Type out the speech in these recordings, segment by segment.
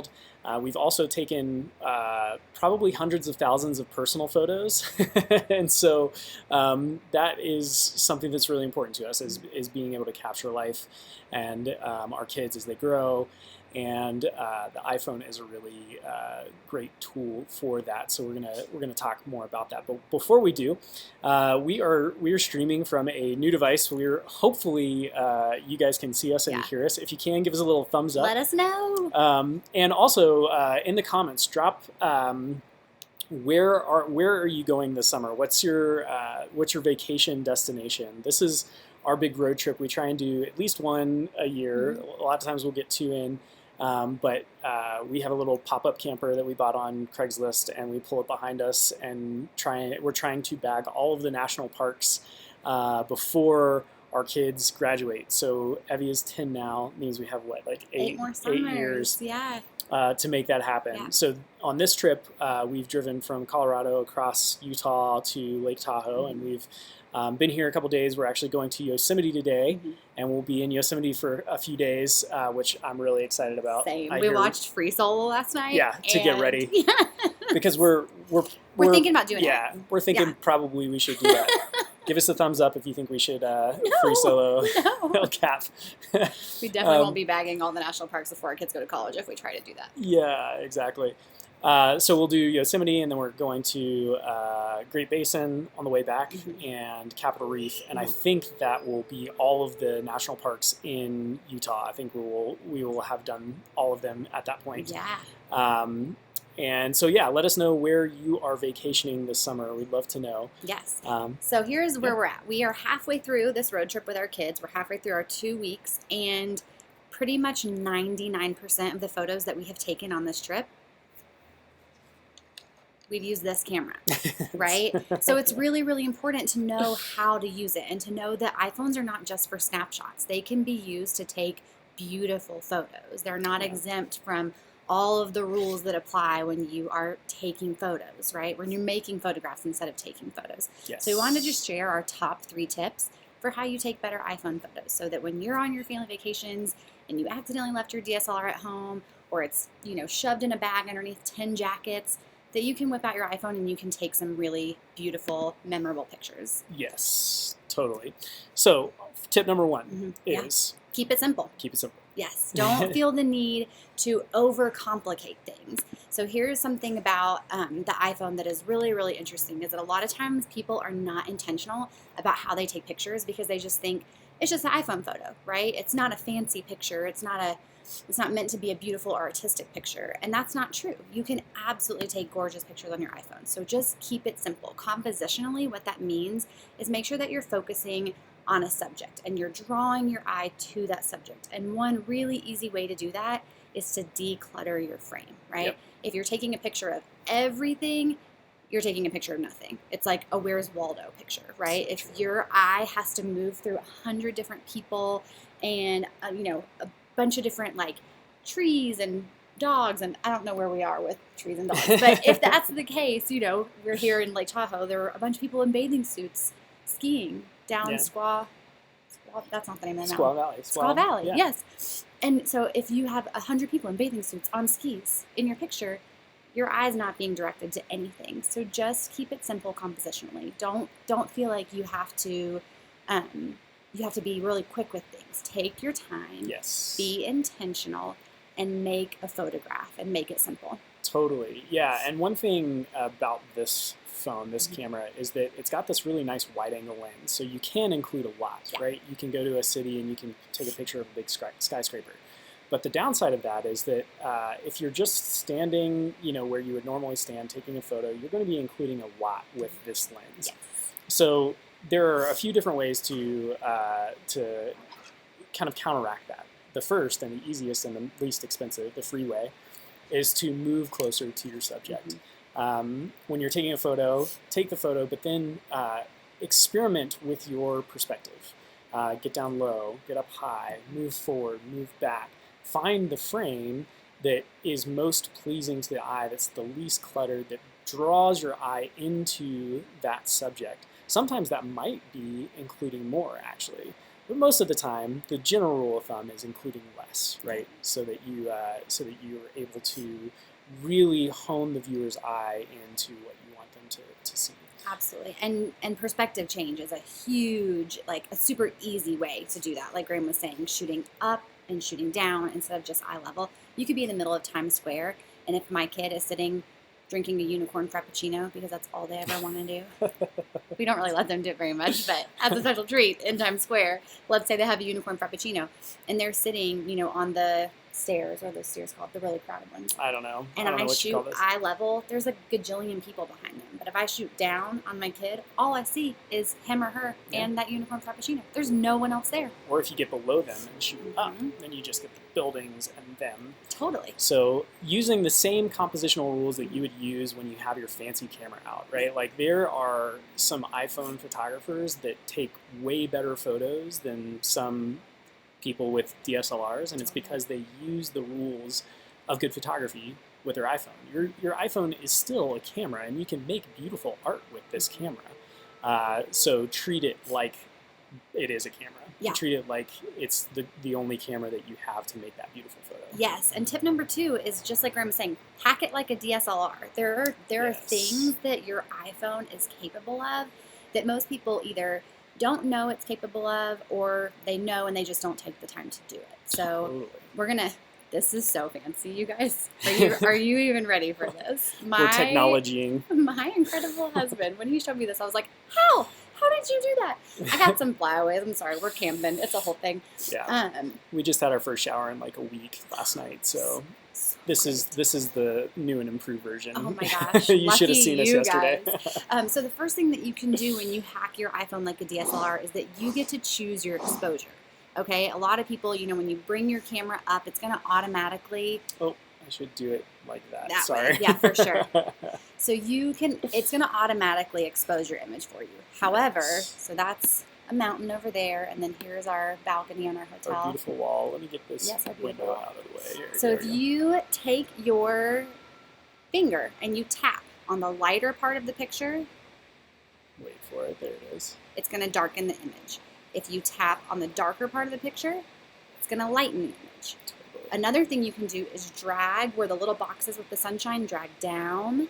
world. We've also taken probably hundreds of thousands of personal photos. And so that is something that's really important to us, is being able to capture life and our kids as they grow. And the iPhone is a really great tool for that. So we're gonna talk more about that. But before we do, we are streaming from a new device. We're hopefully you guys can see us and hear us. If you can, give us a little thumbs up. Let us know. And also in the comments, drop where are you going this summer? What's your vacation destination? This is our big road trip. We try and do at least one a year. A lot of times we'll get two in. But we have a little pop-up camper that we bought on Craigslist, and we pull it behind us and we're trying to bag all of the national parks before our kids graduate. So Evie is 10 now, means we have like eight more summers. 8 years Yeah. To make that happen. Yeah. So on this trip, we've driven from Colorado across Utah to Lake Tahoe, and we've been here a couple days. We're actually going to Yosemite today, and we'll be in Yosemite for a few days, which I'm really excited about. Same. We watched Free Solo last night. Yeah, to get ready. Because we're thinking about doing it. Yeah, we're thinking probably we should do that. Give us a thumbs up if you think we should free solo El Cap. We definitely won't be bagging all the national parks before our kids go to college if we try to do that. Yeah, exactly. So we'll do Yosemite, and then we're going to Great Basin on the way back, and Capitol Reef, and I think that will be all of the national parks in Utah. I think we will have done all of them at that point. Yeah. And so, yeah, let us know where you are vacationing this summer. We'd love to know. Yes. So here's where we're at. We are halfway through this road trip with our kids. We're halfway through our 2 weeks, and pretty much 99% of the photos that we have taken on this trip, we've used this camera, right? So it's really, really important to know how to use it and to know that iPhones are not just for snapshots. They can be used to take beautiful photos. They're not exempt from all of the rules that apply when you are taking photos, right? When you're making photographs instead of taking photos. Yes. So we wanted to just share our top 3 tips for how you take better iPhone photos, so that when you're on your family vacations and you accidentally left your DSLR at home, or it's, shoved in a bag underneath 10 jackets, that you can whip out your iPhone and you can take some really beautiful, memorable pictures. Yes, totally. So tip number 1 is... Keep it simple. Keep it simple. Yes. Don't feel the need to overcomplicate things. So here's something about the iPhone that is really, really interesting, is that a lot of times people are not intentional about how they take pictures because they just think it's just an iPhone photo, right? It's not a fancy picture. It's not meant to be a beautiful or artistic picture. And that's not true. You can absolutely take gorgeous pictures on your iPhone. So just keep it simple. Compositionally, what that means is make sure that you're focusing on a subject and you're drawing your eye to that subject. And one really easy way to do that is to declutter your frame, right? Yep. If you're taking a picture of everything, you're taking a picture of nothing. It's like a Where's Waldo picture, right? If your eye has to move through 100 different people and, a bunch of different trees and dogs, and I don't know where we are with trees and dogs, but if that's the case, we're here in Lake Tahoe, there are a bunch of people in bathing suits skiing down Squaw, that's not the name of the Squaw mountain. Valley. Squaw Valley, yeah. Yes. And so if you have 100 people in bathing suits on skis in your picture, your eye's not being directed to anything. So just keep it simple compositionally. Don't feel like you have to be really quick with things. Take your time. Yes. Be intentional and make a photograph and make it simple. Totally. Yeah. And one thing about this phone, this camera, is that it's got this really nice wide angle lens. So you can include a lot, right? You can go to a city and you can take a picture of a big skyscraper. But the downside of that is that if you're just standing, where you would normally stand taking a photo, you're going to be including a lot with this lens. Yes. So there are a few different ways to kind of counteract that. The first and the easiest and the least expensive, the free way, is to move closer to your subject. When you're taking a photo, take the photo, but then experiment with your perspective. Get down low, get up high, move forward, move back. Find the frame that is most pleasing to the eye, that's the least cluttered, that draws your eye into that subject. Sometimes that might be including more, actually. But most of the time, the general rule of thumb is including less, right? So that you are able to really hone the viewer's eye into what you want them to see. Absolutely. And perspective change is a huge, like a super easy way to do that. Like Graham was saying, shooting up and shooting down instead of just eye level. You could be in the middle of Times Square, and if my kid is sitting drinking a unicorn frappuccino because that's all they ever want to do. We don't really let them do it very much, but as a special treat in Times Square, let's say they have a unicorn frappuccino and they're sitting, on the stairs, or the stairs called, the really crowded ones. I don't know. And I don't know I what you call shoot this. eye level, there's a gajillion people behind them. But if I shoot down on my kid, all I see is him or her and that unicorn frappuccino. There's no one else there. Or if you get below them and shoot up, then you just get the buildings and them. Totally. So using the same compositional rules that you would use when you have your fancy camera out, right? Like there are some iPhone photographers that take way better photos than some people with DSLRs, and it's because they use the rules of good photography with their iPhone. Your iPhone is still a camera, and you can make beautiful art with this camera. So treat it like it is a camera. Yeah. Treat it like it's the only camera that you have to make that beautiful photo. Yes, and tip number 2 is just like Graham was saying, hack it like a DSLR. There are things that your iPhone is capable of that most people either don't know it's capable of, or they know and they just don't take the time to do it. So Totally. This is so fancy, you guys. Are you even ready for this? We're technologying. My incredible husband, when he showed me this, I was like, how? How did you do that? I got some flyaways. I'm sorry, we're camping. It's a whole thing. Yeah. We just had our first shower in like a week last night, so this is the new and improved version. Oh my gosh. You should have seen us yesterday. So the first thing that you can do when you hack your iPhone like a DSLR is that you get to choose your exposure. Okay? A lot of people, when you bring your camera up, it's going to automatically... Oh, I should do it like that. That Sorry. way. Yeah, for sure. So it's going to automatically expose your image for you. However, so that's a mountain over there, and then here's our balcony on our hotel. Our beautiful wall. Let me get this window out of the way here. So if you take your finger and you tap on the lighter part of the picture, wait for it. There it is. It's going to darken the image. If you tap on the darker part of the picture, it's going to lighten the image. Totally. Another thing you can do is drag where the little boxes with the sunshine, drag down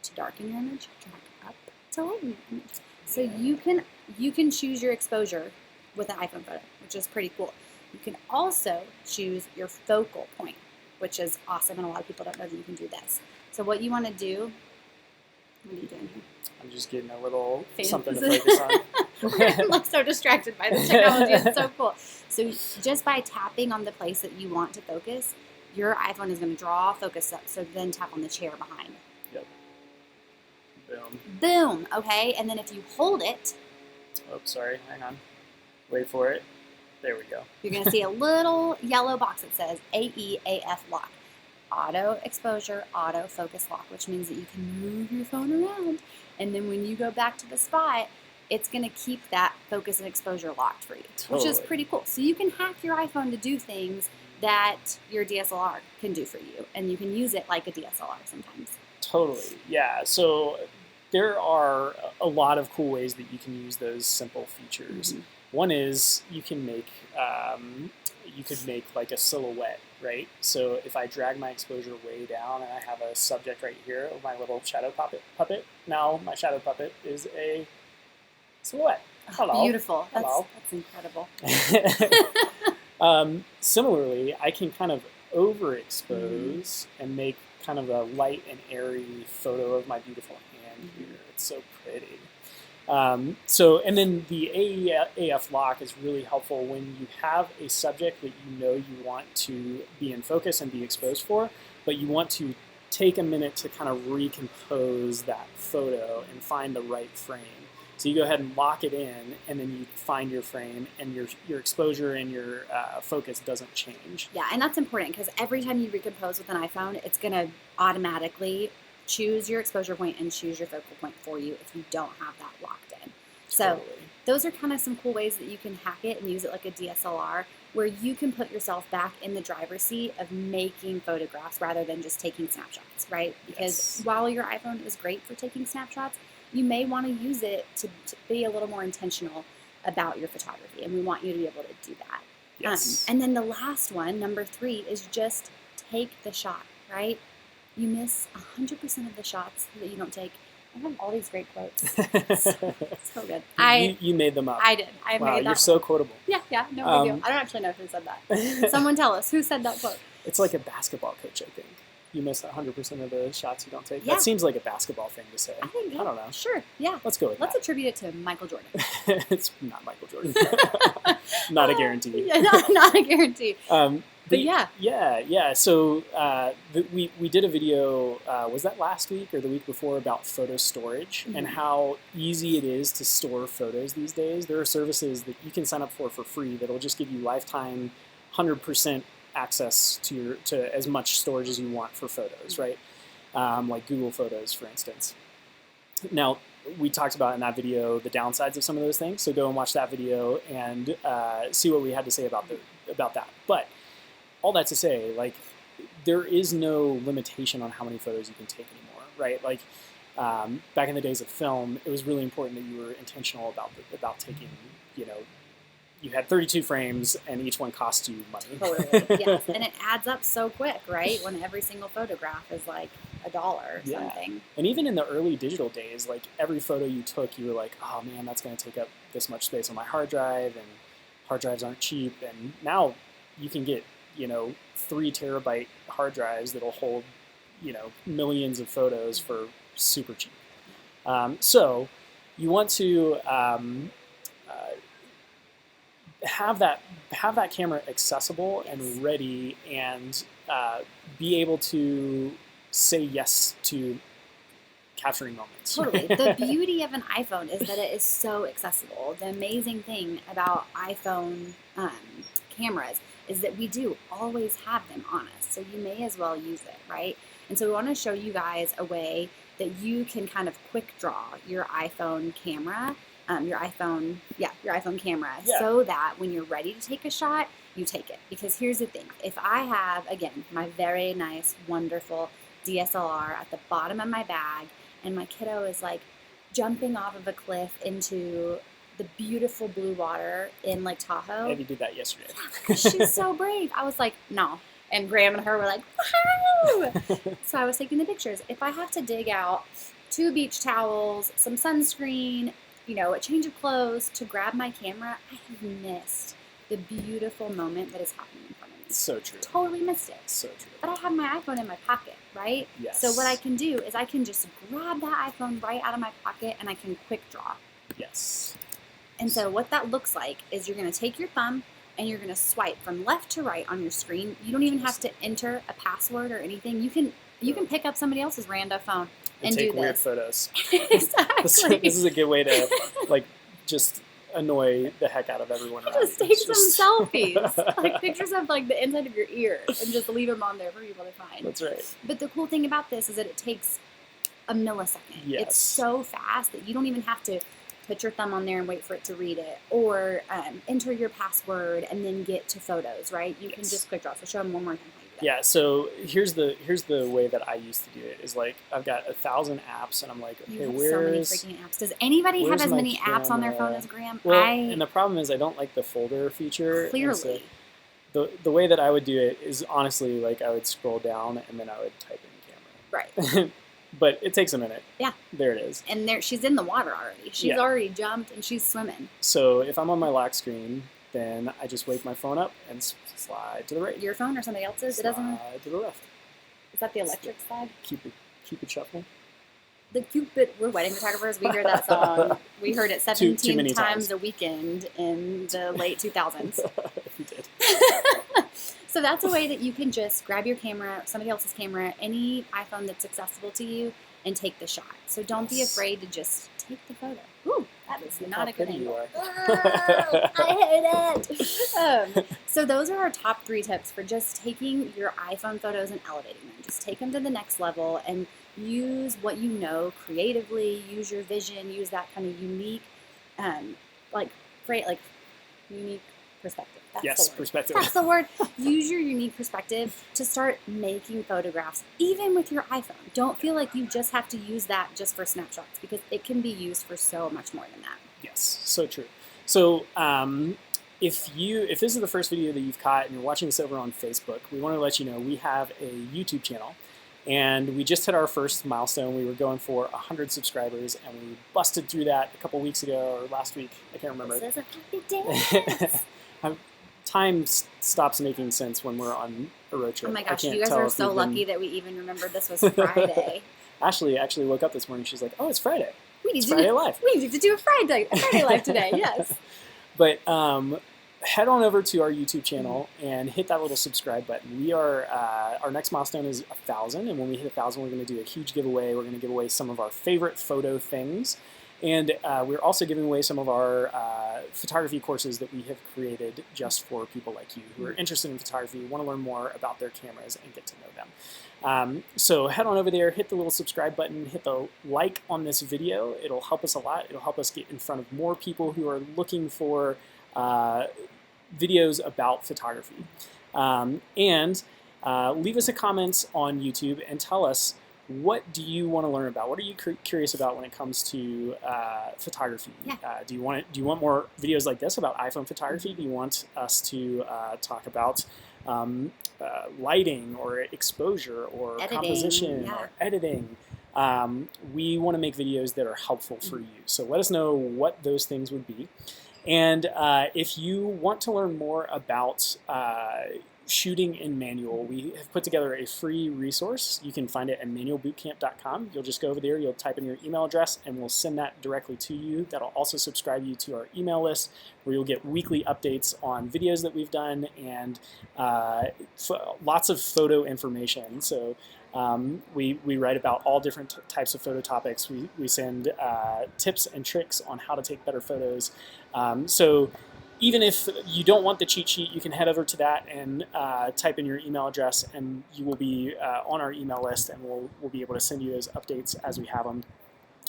to darken your image, drag up to lighten your image. So you can choose your exposure with an iPhone photo, which is pretty cool. You can also choose your focal point, which is awesome, and a lot of people don't know that you can do this. So what you want to do, what are you doing here? I'm just getting a little something to Fancies. focus on. I'm like so distracted by this technology. It's so cool. So just by tapping on the place that you want to focus, your iPhone is going to draw focus up. So then tap on the chair behind. Yep. Boom. Boom. Okay. And then if you hold it. Oh, sorry. Hang on. Wait for it. There we go. You're going to see a little yellow box that says AEAF lock. Auto exposure, auto focus lock, which means that you can move your phone around. And then when you go back to the spot, it's going to keep that focus and exposure locked for you, which is pretty cool. So you can hack your iPhone to do things that your DSLR can do for you, and you can use it like a DSLR sometimes. Totally, yeah. So there are a lot of cool ways that you can use those simple features. Mm-hmm. One is you can make you could make like a silhouette, right? So if I drag my exposure way down and I have a subject right here, my little shadow puppet, now my shadow puppet is a silhouette. Hello. Beautiful. Hello. That's incredible. Similarly, I can kind of overexpose and make kind of a light and airy photo of my beautiful hand here. It's so pretty. And then the AEAF lock is really helpful when you have a subject that you know you want to be in focus and be exposed for, but you want to take a minute to kind of recompose that photo and find the right frame. So you go ahead and lock it in, and then you find your frame, and your exposure and your focus doesn't change. Yeah, and that's important because every time you recompose with an iPhone, it's going to automatically choose your exposure point and choose your focal point for you if you don't have that locked in. So those are kind of some cool ways that you can hack it and use it like a DSLR, where you can put yourself back in the driver's seat of making photographs rather than just taking snapshots, right? Because while your iPhone is great for taking snapshots, you may want to use it to be a little more intentional about your photography, and we want you to be able to do that. Yes. And then the last one, number 3, is just take the shot, right? You miss 100% of the shots that you don't take. I have all these great quotes. So good. You made them up. I did. I wow, made that you're so quotable. Yeah, no big deal. I don't actually know who said that. Someone tell us, who said that quote? It's like a basketball coach, I think. You miss 100% of the shots you don't take. Yeah. That seems like a basketball thing to say. I think, yeah. I don't know. Sure, yeah. Let's go with Let's that. attribute it to Michael Jordan. It's not Michael Jordan. Not a guarantee. Yeah, not a guarantee. But yeah. So we did a video, was that last week or the week before, about photo storage and how easy it is to store photos these days. There are services that you can sign up for free that'll just give you lifetime 100% access to as much storage as you want for photos, right? Like Google Photos, for instance. Now, we talked about in that video the downsides of some of those things, so go and watch that video and see what we had to say about that. But all that to say, like, there is no limitation on how many photos you can take anymore, right? Like, back in the days of film, it was really important that you were intentional about taking, you had 32 frames and each one cost you money. Totally, yes. And it adds up so quick, right? When every single photograph is like $1 or something. And even in the early digital days, like, every photo you took, you were like, oh man, that's going to take up this much space on my hard drive, and hard drives aren't cheap. And now you can get 3 terabyte hard drives that'll hold, millions of photos for super cheap. So you want to have that camera accessible and ready, and be able to say yes to capturing moments. Totally. The beauty of an iPhone is that it is so accessible. The amazing thing about iPhone cameras is that we do always have them on us, so you may as well use it, right? And so we want to show you guys a way that you can kind of quick draw your iPhone camera, your iPhone camera, so that when you're ready to take a shot, you take it. Because here's the thing: if I have, again, my very nice, wonderful DSLR at the bottom of my bag, and my kiddo is like jumping off of a cliff into the beautiful blue water in Lake Tahoe. Maybe did that yesterday. She's so brave. I was like, no. And Graham and her were like, wow! So I was taking the pictures. If I have to dig out 2 beach towels, some sunscreen, a change of clothes to grab my camera, I have missed the beautiful moment that is happening in front of me. So true. Totally missed it. So true. But I have my iPhone in my pocket, right? Yes. So what I can do is I can just grab that iPhone right out of my pocket, and I can quick draw. Yes. And so what that looks like is you're going to take your thumb and you're going to swipe from left to right on your screen. You don't even have to enter a password or anything. You can pick up somebody else's random phone and take do weird this. photos. Exactly. This is a good way to just annoy the heck out of everyone around. Just take some selfies, like pictures of like the inside of your ears, and just leave them on there for people to find. That's right. But the cool thing about this is that it takes a millisecond. Yes. It's so fast that you don't even have to put your thumb on there and wait for it to read it, or enter your password and then get to photos, right? You can just quick draw. So show them one more time how you do that. Yeah, so here's the way that I used to do it, is like, I've got 1,000 apps, and I'm like, okay, You have where's so many freaking apps. Does anybody have where's as my many apps on their phone camera? as Graham? Well, and the problem is I don't like the folder feature. and Clearly. so the way that I would do it is, honestly, like, I would scroll down and then I would type in camera. Right. But it takes a minute. Yeah. There it is. And she's in the water already. She's already jumped and she's swimming. So if I'm on my lock screen, then I just wake my phone up and slide to the right. Your phone or somebody else's? It doesn't. Slide to the left. Is that the electric slide? Keep it shuffling. The Cupid. We're wedding photographers. We hear that song. We heard it 17 Too many times a weekend in the late 2000s. We did. So that's a way that you can just grab your camera, somebody else's camera, any iPhone that's accessible to you, and take the shot. So don't be afraid to just take the photo. Ooh, that is not a good angle. I hate it. So those are our top 3 tips for just taking your iPhone photos and elevating them. Just take them to the next level and use what you know creatively. Use your vision. Use that kind of unique, unique perspective. That's the word. Perspective. That's the word. Use your unique perspective to start making photographs, even with your iPhone. Don't feel like you just have to use that just for snapshots, because it can be used for so much more than that. Yes, so true. So if this is the first video that you've caught and you're watching this over on Facebook, we want to let you know we have a YouTube channel, and we just hit our first milestone. We were going for 100 subscribers, and we busted through that a couple weeks ago or last week. I can't remember. This is a happy day. Time stops making sense when we're on a road trip. Oh my gosh, you guys are so lucky that we even remembered this was Friday. Ashley actually woke up this morning. She's like, "Oh, it's Friday. It's Friday Live. We need to do a Friday Live today." Yes. But head on over to our YouTube channel and hit that little subscribe button. We are our next milestone is 1,000, and when we hit 1,000, we're going to do a huge giveaway. We're going to give away some of our favorite photo things, and we're also giving away some of our photography courses that we have created just for people like you who are interested in photography, want to learn more about their cameras and get to know them. So head on over there, hit the little subscribe button, hit the like on this video. It'll help us a lot. It'll help us get in front of more people who are looking for videos about photography. And leave us a comment on YouTube and tell us, what do you want to learn about? What are you curious about when it comes to photography? Yeah. Do you want more videos like this about iPhone photography? Do you want us to talk about lighting or exposure or editing, composition or editing? We want to make videos that are helpful for you. So let us know what those things would be. And if you want to learn more about shooting in manual, we have put together a free resource. You can find it at manualbootcamp.com. You'll just go over there, you'll type in your email address, and we'll send that directly to you. That'll also subscribe you to our email list, where you'll get weekly updates on videos that we've done and lots of photo information. So we write about all different types of photo topics. We send tips and tricks on how to take better photos. So even if you don't want the cheat sheet, you can head over to that and type in your email address, and you will be on our email list, and we'll be able to send you those updates as we have them.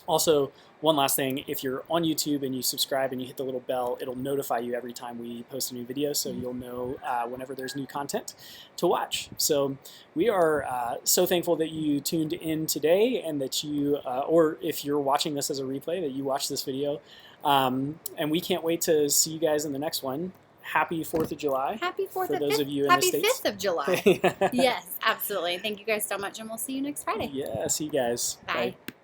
Also, one last thing, if you're on YouTube and you subscribe and you hit the little bell, it'll notify you every time we post a new video, so you'll know whenever there's new content to watch. So we are so thankful that you tuned in today, and that you, or if you're watching this as a replay, that you watched this video. And we can't wait to see you guys in the next one. Happy 4th of July. Happy 4th for of those 5th. of you in Happy the States. 5th of July. Yes, absolutely. Thank you guys so much, and we'll see you next Friday. Yeah, see you guys. Bye. Bye.